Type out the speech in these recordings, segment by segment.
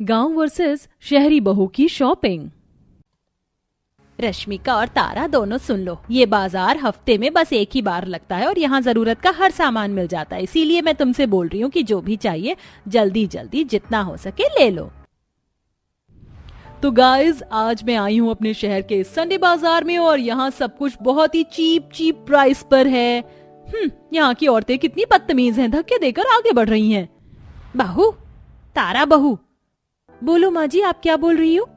गांव वर्सेस शहरी बहू की शॉपिंग। रश्मिका और तारा दोनों सुन लो, ये बाजार हफ्ते में बस एक ही बार लगता है और यहाँ जरूरत का हर सामान मिल जाता है। इसीलिए मैं तुमसे बोल रही हूँ कि जो भी चाहिए जल्दी जल्दी जितना हो सके ले लो। तो गाइज, आज मैं आई हूँ अपने शहर के संडे बाजार में और यहाँ सब कुछ बहुत ही चीप प्राइस पर है। यहाँ की औरतें कितनी बदतमीज हैं, धक्के देकर आगे बढ़ रही हैं। बहू, तारा बहू। बोलो माँ जी, आप क्या बोल रही हो?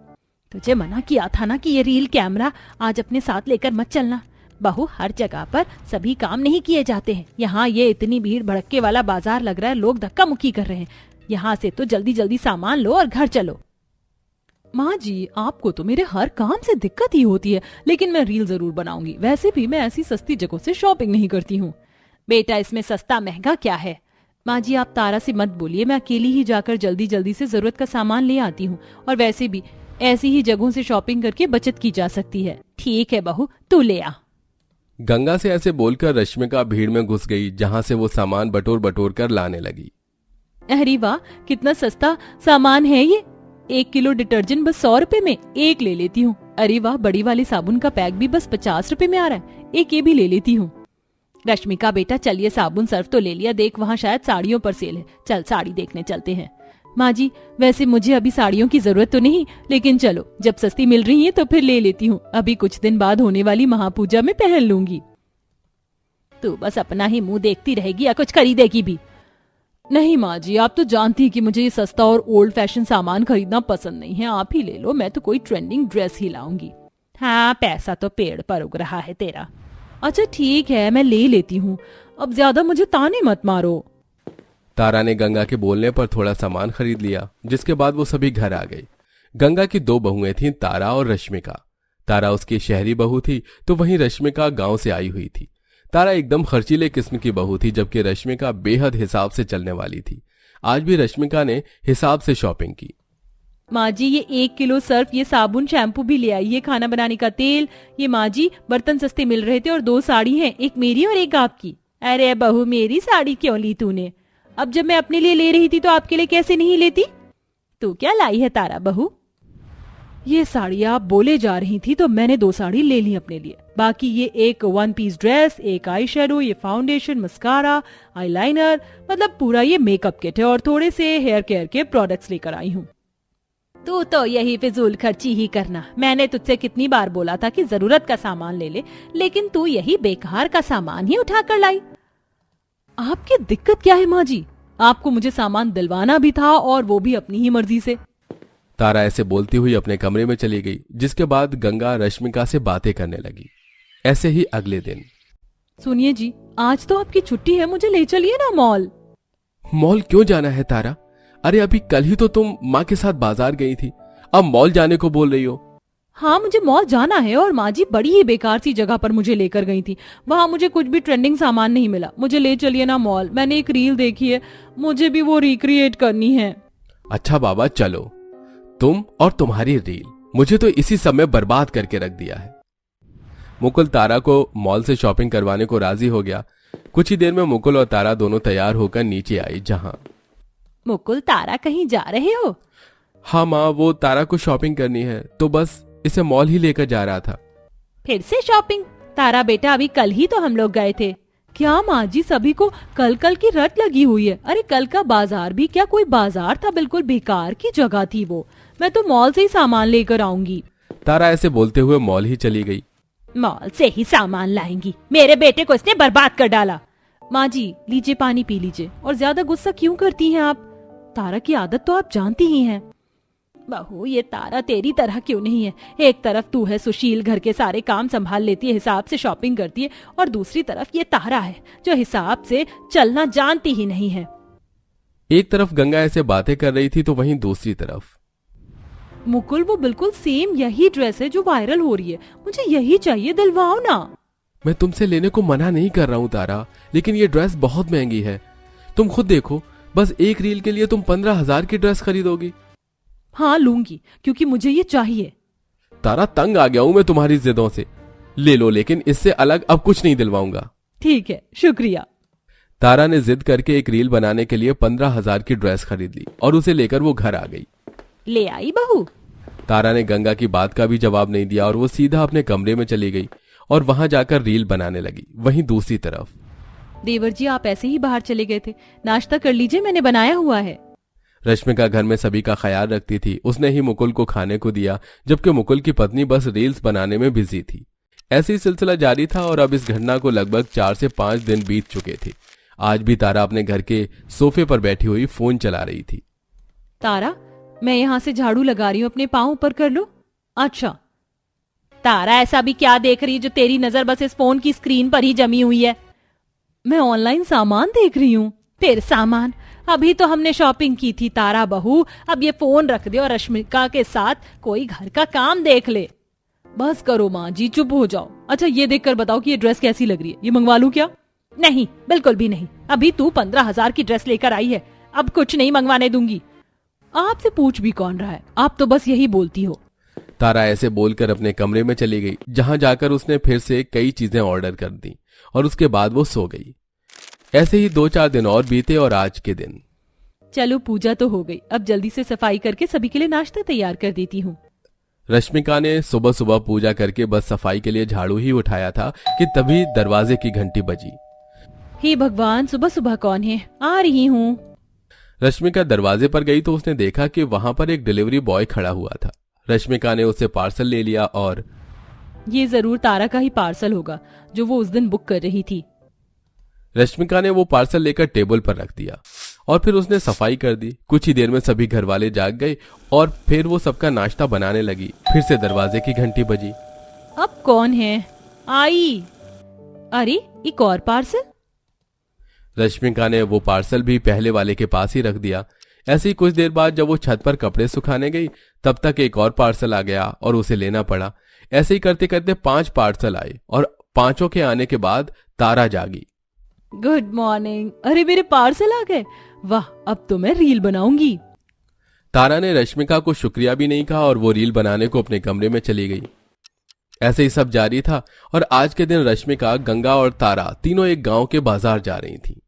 तुझे मना किया था ना कि ये रील कैमरा आज अपने साथ लेकर मत चलना। बहू, हर जगह पर सभी काम नहीं किए जाते हैं। यहाँ ये इतनी भीड़ भड़के वाला बाजार लग रहा है, लोग धक्का मुक्की कर रहे हैं। यहाँ से तो जल्दी जल्दी सामान लो और घर चलो। माँ जी, आपको तो मेरे हर काम से दिक्कत ही होती है, लेकिन मैं रील जरूर बनाऊंगी। वैसे भी मैं ऐसी सस्ती जगहों से शॉपिंग नहीं करती हूँ। बेटा, इसमें सस्ता महंगा क्या है? माँ जी, आप तारा से मत बोलिए, मैं अकेली ही जाकर जल्दी जल्दी से जरूरत का सामान ले आती हूँ। और वैसे भी ऐसी ही जगहों से शॉपिंग करके बचत की जा सकती है। ठीक है बहू, तू ले आ। गंगा से ऐसे बोलकर रश्मिका भीड़ में घुस गई, जहां से वो सामान बटोर बटोर कर लाने लगी। अरे वाह, कितना सस्ता सामान है ये। 1 किलो डिटर्जेंट बस 100 रुपए में एक ले लेती हूँ। अरे वाह, बड़ी वाली साबुन का पैक भी बस 50 रुपए में आ रहा है, एक ये भी ले लेती हूँ। रश्मिका बेटा, चलिए साबुन सर्फ तो ले लिया, देख वहाँ शायद साड़ियों पर सेल है। चल साड़ी देखने चलते हैं। माँ जी, वैसे मुझे अभी साड़ियों की जरूरत तो नहीं, लेकिन चलो जब सस्ती मिल रही है तो फिर ले लेती हूँ। अभी कुछ दिन बाद होने वाली महापूजा में पहन लूंगी। तू बस अपना ही मुंह देखती रहेगी या कुछ खरीदेगी भी? नहीं माँ जी, आप तो जानती हैं कि मुझे ये सस्ता और ओल्ड फैशन सामान खरीदना पसंद नहीं है। आप ही ले लो, मैं तो कोई ट्रेंडिंग ड्रेस ही लाऊंगी। हाँ, पैसा तो पेड़ पर उग रहा है तेरा। अच्छा ठीक है, मैं ले लेती हूँ। अब ज्यादा मुझे ताने मत मारो। तारा ने गंगा के बोलने पर थोड़ा सामान खरीद लिया, जिसके बाद वो सभी घर आ गई। गंगा की 2 बहुएं थीं, तारा और रश्मिका। तारा उसकी शहरी बहू थी, तो वहीं रश्मिका गांव से आई हुई थी। तारा एकदम खर्चीले किस्म की बहू थी, जबकि रश्मिका बेहद हिसाब से चलने वाली थी। आज भी रश्मिका ने हिसाब से शॉपिंग की। माँ जी, ये 1 किलो सर्फ, ये साबुन, शैम्पू भी ले आई, ये खाना बनाने का तेल। ये माँ जी, बर्तन सस्ते मिल रहे थे और 2 साड़ी हैं, एक मेरी और एक आपकी। अरे बहू, मेरी साड़ी क्यों ली तूने? अब जब मैं अपने लिए ले रही थी तो आपके लिए कैसे नहीं लेती? तू क्या लाई है तारा बहू? ये साड़ी आप बोले जा रही थी तो मैंने 2 साड़ी ले ली अपने लिए। बाकी ये एक 1 पीस ड्रेस, एक आई शेडो, ये फाउंडेशन, मस्कारा, आईलाइनर, मतलब पूरा ये मेकअप किट है और थोड़े से हेयर केयर के प्रोडक्ट्स लेकर आई हूँ। तू तो यही फिजूल खर्ची ही करना। मैंने तुझसे कितनी बार बोला था कि जरूरत का सामान ले ले, लेकिन तू यही बेकार का सामान ही उठा कर लाई। आपकी दिक्कत क्या है माँ जी? आपको मुझे सामान दिलवाना भी था और वो भी अपनी ही मर्जी से। तारा ऐसे बोलती हुई अपने कमरे में चली गई, जिसके बाद गंगा रश्मिका से बातें करने लगी। ऐसे ही अगले दिन। सुनिए जी, आज तो आपकी छुट्टी है, मुझे ले चलिए ना मॉल। मॉल क्यों जाना है तारा? अरे अभी कल ही तो तुम माँ के साथ बाजार गई थी, अब मॉल जाने को बोल रही हो? हाँ, मुझे मॉल जाना है और माँ जी बड़ी ही बेकार सी जगह पर मुझे लेकर गई थी। वहाँ मुझे कुछ भी ट्रेंडिंग सामान नहीं मिला। मुझे ले चलिए ना मॉल। मैंने एक रील देखी है, मुझे भी वो रिक्रिएट करनी है। अच्छा बाबा, चलो। तुम और तुम्हारी रील, मुझे तो इसी समय बर्बाद करके रख दिया है। मुकुल तारा को मॉल से शॉपिंग करवाने को राजी हो गया। कुछ ही देर में मुकुल और तारा दोनों तैयार होकर नीचे आई। जहाँ मुकुल, तारा कहीं जा रहे हो? हाँ माँ, वो तारा को शॉपिंग करनी है तो बस इसे मॉल ही लेकर जा रहा था। फिर से शॉपिंग? तारा बेटा, अभी कल ही तो हम लोग गए थे। क्या माँ जी, सभी को कल कल की रट लगी हुई है। अरे कल का बाजार भी क्या कोई बाजार था? बिल्कुल बेकार की जगह थी वो। मैं तो मॉल से ही सामान लेकर आऊंगी। तारा ऐसे बोलते हुए मॉल ही चली गई। मॉल से ही सामान लाएंगी? मेरे बेटे को इसने बर्बाद कर डाला। माँ जी, लीजिए, पानी पी लीजिए। और ज्यादा गुस्सा क्यों करती हैं आप? तारा की आदत तो आप जानती ही हैं। बहू, ये तारा तेरी तरह क्यों नहीं है? एक तरफ तू है सुशील, घर के सारे काम संभाल लेती है, हिसाब से शॉपिंग करती है, और दूसरी तरफ ये तारा है जो हिसाब से चलना जानती ही नहीं है। एक तरफ गंगा ऐसे बातें कर रही थी तो वहीं दूसरी तरफ मुकुल, वो बिल्कुल सेम यही ड्रेस है जो वायरल हो रही है, मुझे यही चाहिए, दिलवाओ ना। मैं तुमसे लेने को मना नहीं कर रहा हूँ तारा, लेकिन ये ड्रेस बहुत महंगी है। तुम खुद देखो, बस एक रील के लिए तुम 15,000 की ड्रेस खरीदोगी। हाँ, लूंगी, क्योंकि मुझे ये चाहिए। तारा, तंग आ गया हूं मैं तुम्हारी जिदों से। ले लो, लेकिन इससे अलग अब कुछ नहीं दिलवाऊंगा। ठीक है, शुक्रिया। तारा ने जिद करके एक रील बनाने के लिए 15,000 की ड्रेस खरीद ली और उसे लेकर वो घर आ गई। ले आई बहू? तारा ने गंगा की बात का भी जवाब नहीं दिया और वो सीधा अपने कमरे में चली गई और वहां जाकर रील बनाने लगी। वहीं दूसरी तरफ देवर जी, आप ऐसे ही बाहर चले गए थे, नाश्ता कर लीजिए, मैंने बनाया हुआ है। रश्मिका घर में सभी का ख्याल रखती थी। उसने ही मुकुल को खाने को दिया, जबकि मुकुल की पत्नी बस रील्स बनाने में बिजी थी। ऐसे ही सिलसिला जारी था और अब इस घटना को लगभग 4 से 5 दिन बीत चुके थे। आज भी तारा अपने घर के सोफे पर बैठी हुई फोन चला रही थी। तारा, मैं यहाँ से झाड़ू लगा रही हूँ, अपने पाँव ऊपर कर लो। अच्छा तारा, ऐसा भी क्या देख रही है जो तेरी नजर बस इस फोन की स्क्रीन पर ही जमी हुई है? मैं ऑनलाइन सामान देख रही हूँ। फिर सामान? अभी तो हमने शॉपिंग की थी तारा बहू, अब ये फोन रख दे और रश्मिका के साथ कोई घर का काम देख ले। बस करो माँ जी, चुप हो जाओ। अच्छा ये देखकर बताओ कि ये ड्रेस कैसी लग रही है, ये मंगवा लूं क्या? नहीं, बिल्कुल भी नहीं। अभी तू 15,000 की ड्रेस लेकर आई है, अब कुछ नहीं मंगवाने दूंगी। आपसे पूछ भी कौन रहा है, आप तो बस यही बोलती हो। तारा ऐसे बोलकर अपने कमरे में चली गई, जहां जाकर उसने फिर से कई चीजें ऑर्डर कर दी और उसके बाद वो सो गई। ऐसे ही 2-4 दिन और बीते और आज के दिन। चलो पूजा तो हो गई, अब जल्दी से सफाई करके सभी के लिए नाश्ता तैयार कर देती हूँ। रश्मिका ने सुबह सुबह पूजा करके बस सफाई के लिए झाड़ू ही उठाया था कि तभी दरवाजे की घंटी बजी। हे भगवान, सुबह सुबह कौन है? आ रही हूँ। रश्मिका दरवाजे पर गई तो उसने देखा कि वहां पर एक डिलीवरी बॉय खड़ा हुआ था। रश्मिका ने उससे पार्सल ले लिया और ये जरूर तारा का ही पार्सल होगा जो वो उस दिन बुक कर रही थी। रश्मिका ने वो पार्सल लेकर टेबल पर रख दिया और फिर उसने सफाई कर दी। कुछ ही देर में सभी घर वाले जाग गए और फिर वो सबका नाश्ता बनाने लगी। फिर से दरवाजे की घंटी बजी। अब कौन है? आई। अरे एक और पार्सल। रश्मिका ने वो पार्सल भी पहले वाले के पास ही रख दिया। ऐसे ही कुछ देर बाद जब वो छत पर कपड़े सुखाने गई तब तक एक और पार्सल आ गया और उसे लेना पड़ा। ऐसे ही करते करते 5 पार्सल आए और 5 के आने के बाद तारा जागी। Good morning. अरे मेरे पार्सल आ गए, वाह, अब तो मैं रील बनाऊंगी। तारा ने रश्मिका को शुक्रिया भी नहीं कहा और वो रील बनाने को अपने कमरे में चली गई। ऐसे ही सब जारी था और आज के दिन रश्मिका, गंगा और तारा तीनों एक गांव के बाजार जा रही थी।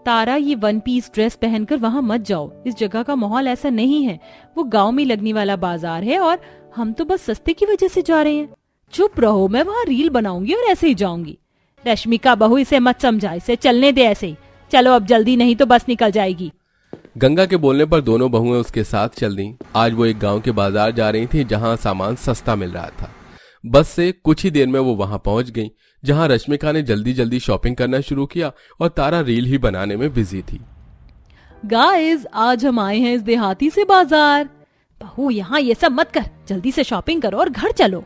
तारा, ये 1 पीस ड्रेस पहनकर वहाँ मत जाओ, इस जगह का माहौल ऐसा नहीं है। वो गांव में लगने वाला बाजार है और हम तो बस सस्ते की वजह से जा रहे हैं। चुप रहो, मैं वहाँ रील बनाऊंगी और ऐसे ही जाऊंगी। रश्मिका बहू, इसे मत समझा, इसे चलने दे ऐसे ही। चलो अब जल्दी, नहीं तो बस निकल जाएगी। गंगा के बोलने पर दोनों बहुएं उसके साथ चल दी। आज वो एक गांव के बाजार जा रही थी जहां सामान सस्ता मिल रहा था। बस से कुछ ही देर में वो वहां पहुंच गई जहां रश्मिका ने जल्दी जल्दी शॉपिंग करना शुरू किया और तारा रील ही बनाने में बिजी थी। गाइस, आज हम आए हैं इस देहाती से बाजार। बहू, यहाँ ये सब मत कर, जल्दी से शॉपिंग करो और घर चलो।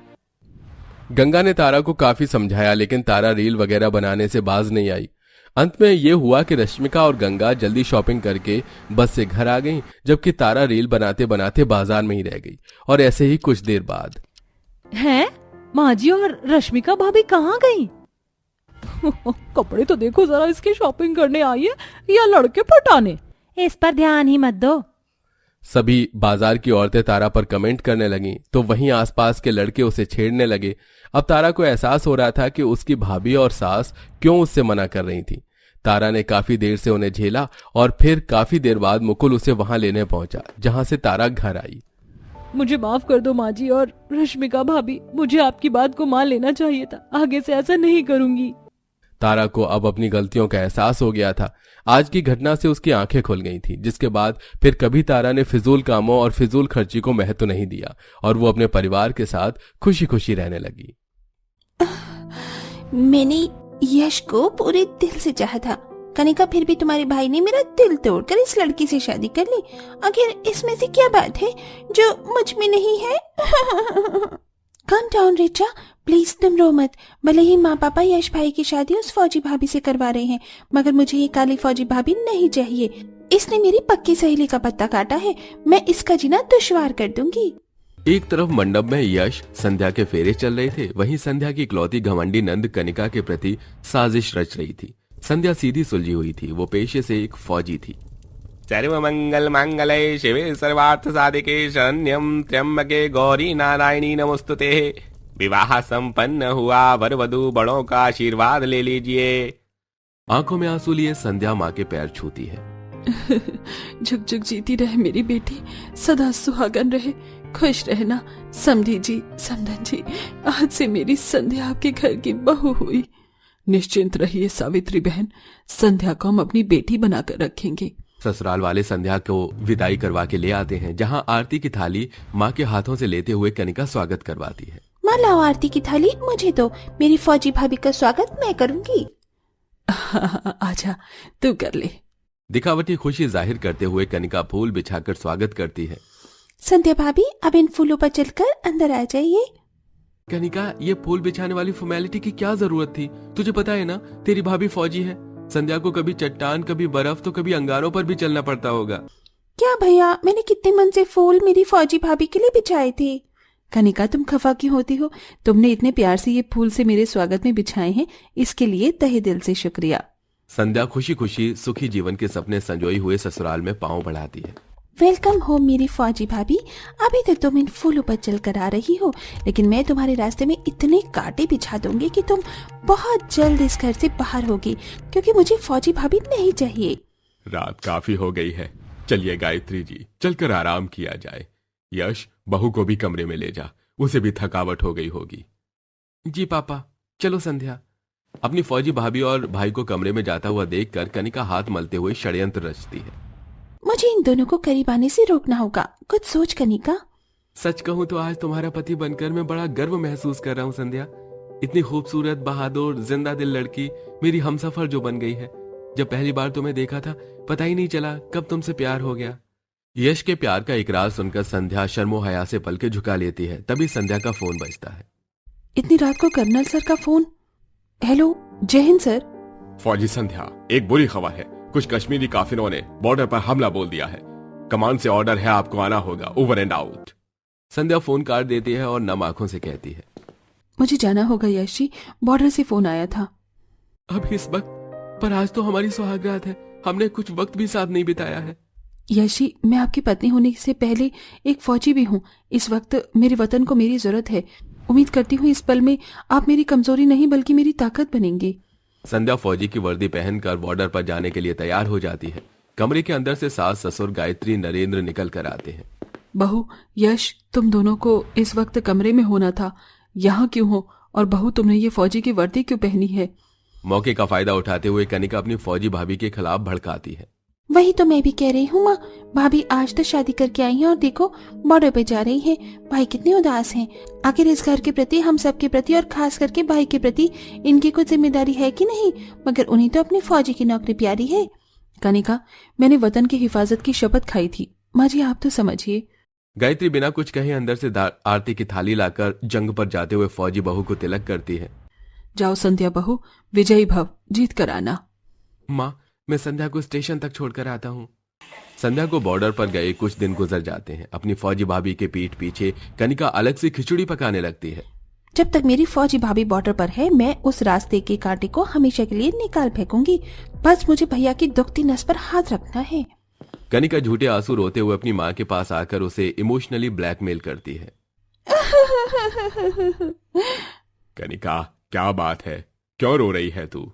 गंगा ने तारा को काफी समझाया लेकिन तारा रील वगैरह बनाने से बाज नहीं आई। अंत में ये हुआ कि रश्मिका और गंगा जल्दी शॉपिंग करके बस से घर आ गईं, जबकि तारा रील बनाते बनाते बाजार में ही रह गई। और ऐसे ही कुछ देर बाद हैं, माँ जी और रश्मिका भाभी कहाँ गई? कपड़े तो देखो जरा, इसकी शॉपिंग करने आई है या लड़के पटाने? इस पर ध्यान ही मत दो। सभी बाजार की औरतें तारा पर कमेंट करने लगीं तो वहीं आसपास के लड़के उसे छेड़ने लगे। अब तारा को एहसास हो रहा था कि उसकी भाभी और सास क्यों उससे मना कर रही थी। तारा ने काफी देर से उन्हें झेला और फिर काफी देर बाद मुकुल उसे वहां लेने पहुंचा जहां से तारा घर आई। मुझे माफ कर दो माँ जी और रश्मिका भाभी, मुझे आपकी बात को मान लेना चाहिए था, आगे से ऐसा नहीं करूंगी। तारा को अब अपनी गलतियों का एहसास हो गया था। आज की घटना से उसकी आंखें खुल गई थी, जिसके बाद फिर कभी तारा ने फिजूल कामों और फिजूल खर्ची को महत्व नहीं दिया और वो अपने परिवार के साथ खुशी खुशी रहने लगी। मैंने यश को पूरे दिल से चाहा था कनिका, फिर भी तुम्हारे भाई ने मेरा दिल तोड़कर इस लड़की से शादी कर ली। आखिर इसमें से क्या बात है जो मुझ में नहीं है? calm down रिचा, प्लीज तुम रो मत। भले ही माँ पापा यश भाई की शादी उस फौजी भाभी से करवा रहे हैं, मगर मुझे ये काली फौजी भाभी नहीं चाहिए। इसने मेरी पक्की सहेली का पत्ता काटा है, मैं इसका जीना दुश्वार कर दूंगी। एक तरफ मंडप में यश संध्या के फेरे चल रहे थे, वहीं संध्या की इकलौती घमंडी नंद कनिका के प्रति साजिश रच रही थी। संध्या सीधी सुलझी हुई थी, वो पेशे से एक फौजी थी। सर्व मंगल मांगल्ये शिवे सर्वार्थ साधिके शरण्यं त्र्यंबके गौरी नारायणी नमोस्तुते। विवाह संपन्न हुआ, वर वधू बड़ों का आशीर्वाद ले लीजिए। आंखों में आंसू लिए संध्या माँ के पैर छूती है। झुक झुक जीती रहे मेरी बेटी, सदा सुहागन रहे, खुश रहना समधी जी, समधन जी। आज से मेरी संध्या आपके घर की बहू हुई। निश्चिंत रहिए सावित्री बहन, संध्या को हम अपनी बेटी बनाकर रखेंगे। ससुराल वाले संध्या को विदाई करवा के ले आते हैं, जहां आरती की थाली माँ के हाथों से लेते हुए कनिका स्वागत करवाती है। माँ लाओ आरती की थाली, मुझे दो, मेरी फौजी भाभी का स्वागत मैं करूंगी। आजा तू कर ले। दिखावटी खुशी जाहिर करते हुए कनिका फूल बिछाकर स्वागत करती है। संध्या भाभी अब इन फूलों पर चलकर अंदर आ जाइए। कनिका, ये फूल बिछाने वाली फॉर्मेलिटी की क्या जरूरत थी? तुझे पता है ना तेरी भाभी फौजी है। संध्या को कभी चट्टान, कभी बर्फ, तो कभी अंगारों पर भी चलना पड़ता होगा। क्या भैया, मैंने कितने मन से फूल मेरी फौजी भाभी के लिए बिछाए थे। कनिका, तुम खफा क्यों होती हो? तुमने इतने प्यार से ये फूल से मेरे स्वागत में बिछाए हैं, इसके लिए तहे दिल से शुक्रिया। संध्या खुशी खुशी सुखी जीवन के सपने संजोई हुए ससुराल में पांव बढ़ाती है। वेलकम होम मेरी फौजी भाभी। अभी तो तुम इन फूलों पर चलकर आ रही हो, लेकिन मैं तुम्हारे रास्ते में इतने कांटे बिछा दूंगी कि तुम बहुत जल्द इस घर से बाहर होगी, क्योंकि मुझे फौजी भाभी नहीं चाहिए। रात काफी हो गई है, चलिए गायत्री जी, चलकर आराम किया जाए। यश, बहू को भी कमरे में ले जा, उसे भी थकावट हो गई होगी। जी पापा, चलो संध्या। अपनी फौजी भाभी और भाई को कमरे में जाता हुआ देखकर कनिका हाथ मलते हुए षड्यंत्र रचती है। मुझे इन दोनों को करीब आने से रोकना होगा, कुछ सोच कनिका। सच कहूँ तो आज तुम्हारा पति बनकर मैं बड़ा गर्व महसूस कर रहा हूँ संध्या। इतनी खूबसूरत, बहादुर, जिंदा दिल लड़की मेरी हमसफर जो बन गई है। जब पहली बार तुम्हें देखा था, पता ही नहीं चला कब तुमसे प्यार हो गया। यश के प्यार का इकरार सुनकर संध्या शर्मो हया से पलके झुका लेती है। तभी संध्या का फोन बजता है। इतनी रात को कर्नल सर का फोन? हेलो, जय हिंद सर। फौजी संध्या, एक बुरी खबर है। कुछ कश्मीरी काफिरों ने बॉर्डर पर हमला बोल दिया है। कमांड से ऑर्डर है, आपको आना होगा, over and out. Sandhya phone काट देती है और नम आंखों से कहती है, मुझे जाना होगा यश जी, बॉर्डर से फोन आया था। अब इस वक्त? पर आज तो हमारी सुहागरात है, हमने कुछ वक्त भी साथ नहीं बिताया है। यश जी, मैं आपकी पत्नी होने से पहले एक फौजी भी हूँ। इस वक्त मेरे वतन को मेरी जरूरत है। उम्मीद करती हूँ इस पल में आप मेरी कमजोरी नहीं बल्कि मेरी ताकत बनेंगे। संध्या फौजी की वर्दी पहनकर बॉर्डर पर जाने के लिए तैयार हो जाती है। कमरे के अंदर से सास, ससुर, गायत्री, नरेंद्र निकल कर आते हैं। बहू, यश, तुम दोनों को इस वक्त कमरे में होना था, यहाँ क्यों हो? और बहू, तुमने ये फौजी की वर्दी क्यों पहनी है? मौके का फायदा उठाते हुए कनिका अपनी फौजी भाभी के खिलाफ भड़काती है। वही तो मैं भी कह रही हूँ माँ, भाभी आज तो शादी करके आई हैं और देखो बॉर्डर पे जा रही हैं। भाई कितने उदास हैं। आखिर इस घर के प्रति, हम सब के प्रति और खास करके भाई के प्रति इनकी कुछ जिम्मेदारी है कि नहीं? मगर उन्हें तो अपनी फौजी की नौकरी प्यारी है। कनिका, मैंने वतन की हिफाजत की शपथ खाई थी। माँ जी, आप तो समझिए। गायत्री बिना कुछ कहे अंदर से आरती की थाली लाकर जंग पर जाते हुए फौजी बहू को तिलक करती है। जाओ संध्या बहू, विजयी भव, जीत कर आना। माँ, मैं संध्या को स्टेशन तक छोड़कर आता हूँ। संध्या को बॉर्डर पर गए कुछ दिन गुजर जाते हैं। अपनी फौजी भाभी के पीठ पीछे कनिका अलग से खिचड़ी पकाने लगती है। जब तक मेरी फौजी भाभी बॉर्डर पर है, मैं उस रास्ते के कांटे को हमेशा के लिए निकाल फेंकूंगी। बस मुझे भैया की दुखती नस पर हाथ रखना है। कनिका झूठे आंसू रोते हुए अपनी माँ के पास आकर उसे इमोशनली ब्लैकमेल करती है। कनिका, क्या बात है? क्यों रो रही है तू?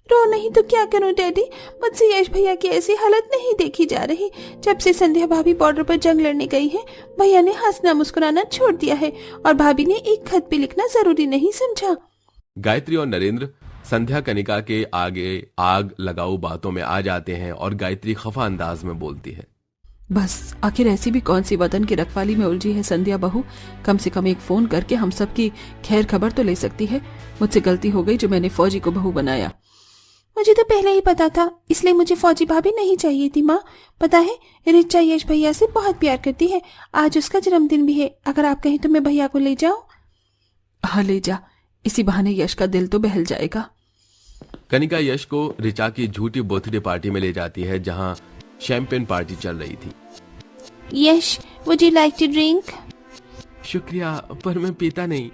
रो नहीं तो क्या करूं डैडी, मुझसे यश भैया की ऐसी हालत नहीं देखी जा रही। जब से संध्या भाभी बॉर्डर पर जंग लड़ने गई है, भैया ने हंसना मुस्कुराना छोड़ दिया है और भाभी ने एक खत पे लिखना जरूरी नहीं समझा। गायत्री और नरेंद्र संध्या कनिका के आगे आग लगाऊ बातों में आ जाते हैं और गायत्री खफा अंदाज में बोलती है, बस आखिर ऐसी भी कौन सी वतन की रखवाली में उलझी है संध्या बहू? कम से कम एक फोन करके हम सब की खैर खबर तो ले सकती है। मुझसे गलती हो गई जो मैंने फौजी को बहू बनाया। मुझे तो पहले ही पता था, इसलिए मुझे फौजी भाभी नहीं चाहिए थी माँ। पता है, रिचा यश भैया से बहुत प्यार करती है। आज उसका जन्मदिन भी है। अगर आप कहें तो मैं भैया को ले जाऊं? हाँ, ले जा। इसी बहाने यश का दिल तो बहल जाएगा। कनिका यश को रिचा की झूठी बर्थडे पार्टी में ले जाती है, जहां शैंपेन पार्टी चल रही थी। Yash, would you like to drink? शुक्रिया, पर मैं पीता नहीं।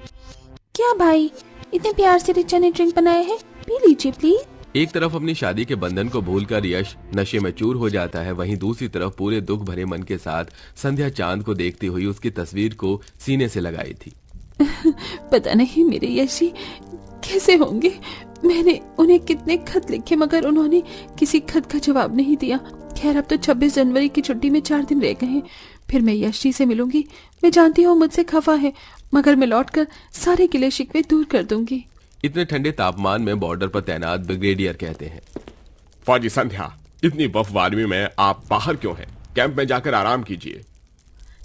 क्या भाई, इतने प्यार से रिचा ने ड्रिंक बनाया है, पी लीजिए प्लीज। एक तरफ अपनी शादी के बंधन को भूलकर यश नशे में चूर हो जाता है, वहीं दूसरी तरफ पूरे दुख भरे मन के साथ संध्या चांद को देखती हुई उसकी तस्वीर को सीने से लगाई थी। पता नहीं मेरे यश जी कैसे होंगे। मैंने उन्हें कितने खत लिखे मगर उन्होंने किसी खत का जवाब नहीं दिया। खैर अब तो 26 जनवरी की छुट्टी में 4 दिन रह गए हैं, फिर मैं यश जी से मिलूंगी। मैं जानती हूँ मुझसे खफा है मगर मैं लौटकर सारे गिले शिकवे दूर कर दूंगी। इतने ठंडे तापमान में बॉर्डर पर तैनात ब्रिगेडियर कहते हैं, फौजी संध्या, इतनी बर्फबारी में आप बाहर क्यों हैं? कैंप में जाकर आराम कीजिए।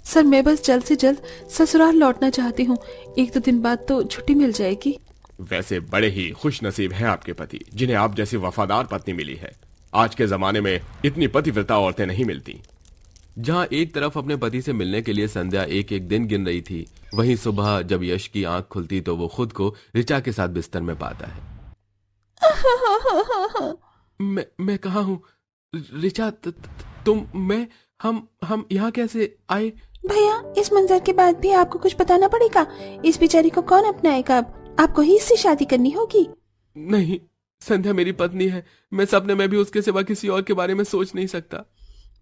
सर मैं बस जल्द से जल्द ससुराल लौटना चाहती हूँ, 1-2 दिन बाद तो छुट्टी मिल जाएगी। वैसे बड़े ही खुश नसीब हैं आपके पति, जिन्हें आप जैसी वफादार पत्नी मिली है। आज के जमाने में इतनी पतिव्रता औरतें नहीं मिलती। जहां एक तरफ अपने पति से मिलने के लिए संध्या एक एक दिन गिन रही थी, वहीं सुबह जब यश की आंख खुलती तो वो खुद को ऋचा के साथ बिस्तर में पाता है। मैं कहा हूँ ऋचा, तुम, मैं, हम यहाँ कैसे आए? भैया इस मंजर के बाद भी आपको कुछ बताना पड़ेगा। इस बेचारी को कौन अपनाएगा? अब आपको ही इससे शादी करनी होगी। नहीं, संध्या मेरी पत्नी है। मैं सपने में भी उसके सिवा किसी और के बारे में सोच नहीं सकता।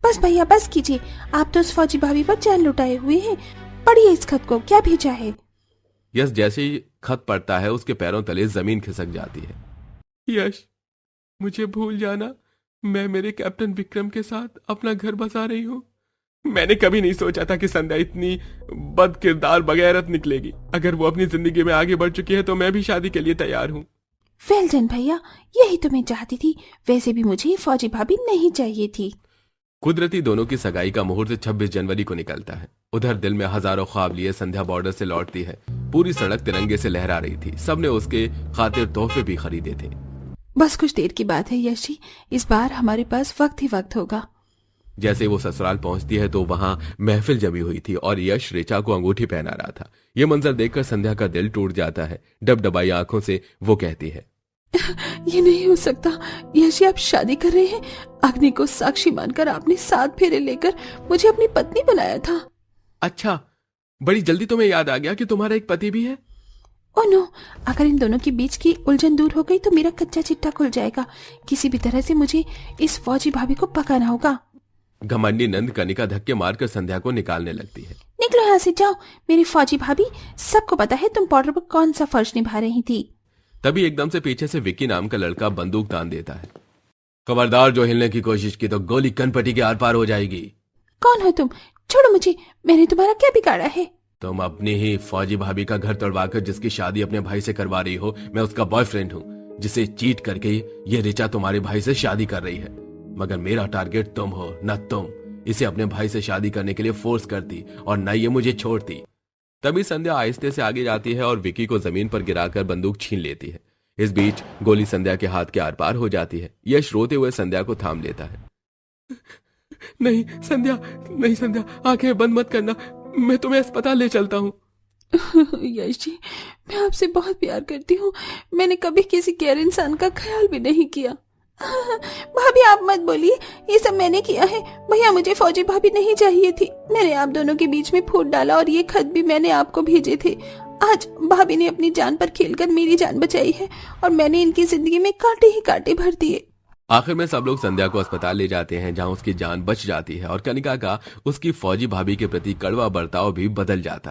बस भैया बस कीजिए, आप तो उस फौजी भाभी पर जान लुटाए हुए हैं। पढ़िए इस खत को, क्या भेजा है? यश जैसे ही खत पढ़ता है उसके पैरों तले जमीन खिसक जाती है। यश, मुझे भूल जाना, मैं मेरे कैप्टन विक्रम के साथ अपना घर बसा रही हूँ। मैंने कभी नहीं सोचा था कि संध्या इतनी बदकिरदार बगैरत निकलेगी। अगर वो अपनी जिंदगी में आगे बढ़ चुकी है तो मैं भी शादी के लिए तैयार हूँ। वेल डन भैया, यही तो मैं चाहती थी। वैसे भी मुझे फौजी भाभी नहीं चाहिए थी। कुदरती दोनों की सगाई का मुहूर्त 26 जनवरी को निकलता है। उधर दिल में हजारों ख्वाब लिए संध्या बॉर्डर से लौटती है। पूरी सड़क तिरंगे से लहरा रही थी। सबने उसके खातिर तोहफे भी खरीदे थे। बस कुछ देर की बात है यश जी, इस बार हमारे पास वक्त ही वक्त होगा। जैसे वो ससुराल पहुंचती है तो वहां महफिल जमी हुई थी और यश ऋचा को अंगूठी पहना रहा था। ये मंजर देखकर संध्या का दिल टूट जाता है। डबडबाई आंखों से वो कहती है, ये नहीं हो सकता यश जी, आप शादी कर रहे हैं। अग्नि को साक्षी मानकर आपने 7 फेरे लेकर मुझे अपनी पत्नी बनाया था। अच्छा, बड़ी जल्दी तुम्हें याद आ गया कि तुम्हारा एक पति भी है? ओह नो, अगर इन दोनों के बीच की उलझन दूर हो गई तो मेरा कच्चा चिट्टा खुल जाएगा। किसी भी तरह से मुझे इस फौजी भाभी को पकाना होगा। घमंडी नंद कनिका धक्के मारकर संध्या को निकालने लगती है। निकलो यहाँ से, जाओ। मेरी फौजी भाभी, सबको पता है तुम बॉर्डर पर कौन सा फर्ज निभा रही थी। तभी एकदम से पीछे से विक्की नाम का लड़का बंदूक तान देता है। खबरदार, जो हिलने की कोशिश की तो गोली कनपटी के आर पार हो जाएगी। कौन हो तुम? छोड़ो मुझे, मैंने तुम्हारा क्या बिगाड़ा है? तुम अपनी ही फौजी भाभी का घर तोड़वाकर जिसकी शादी अपने भाई से करवा रही हो, मैं उसका बॉयफ्रेंड हूँ, जिसे चीट करके ये ऋचा तुम्हारे भाई से शादी कर रही है। मगर मेरा टारगेट तुम हो, न तुम। इसे अपने भाई से शादी करने के लिए फोर्स करती और न ये मुझे छोड़ती। तभी संध्या आहिस्ते से आगे जाती है और विकी को जमीन पर गिराकर बंदूक छीन लेती है। इस बीच गोली संध्या के हाथ के आर पार हो जाती है। यश रोते हुए संध्या को थाम लेता है। नहीं संध्या, नहीं संध्या, आंखें बंद मत करना, मैं तुम्हें अस्पताल ले चलता हूँ। यश जी, मैं आपसे बहुत प्यार करती हूँ। मैंने कभी किसी गैर इंसान का ख्याल भी नहीं किया। भाभी आप मत बोलिए, ये सब मैंने किया है। भैया मुझे फौजी भाभी नहीं चाहिए थी। मैंने आप दोनों के बीच में फूट डाला और ये खत भी मैंने आपको भेजे थे। आज भाभी ने अपनी जान पर खेलकर मेरी जान बचाई है और मैंने इनकी जिंदगी में कांटे ही कांटे भर दिए। आखिर में सब लोग संध्या को अस्पताल ले जाते हैं, जहां उसकी जान बच जाती है और कनिका का उसकी फौजी भाभी के प्रति कड़वा बर्ताव भी बदल जाता है।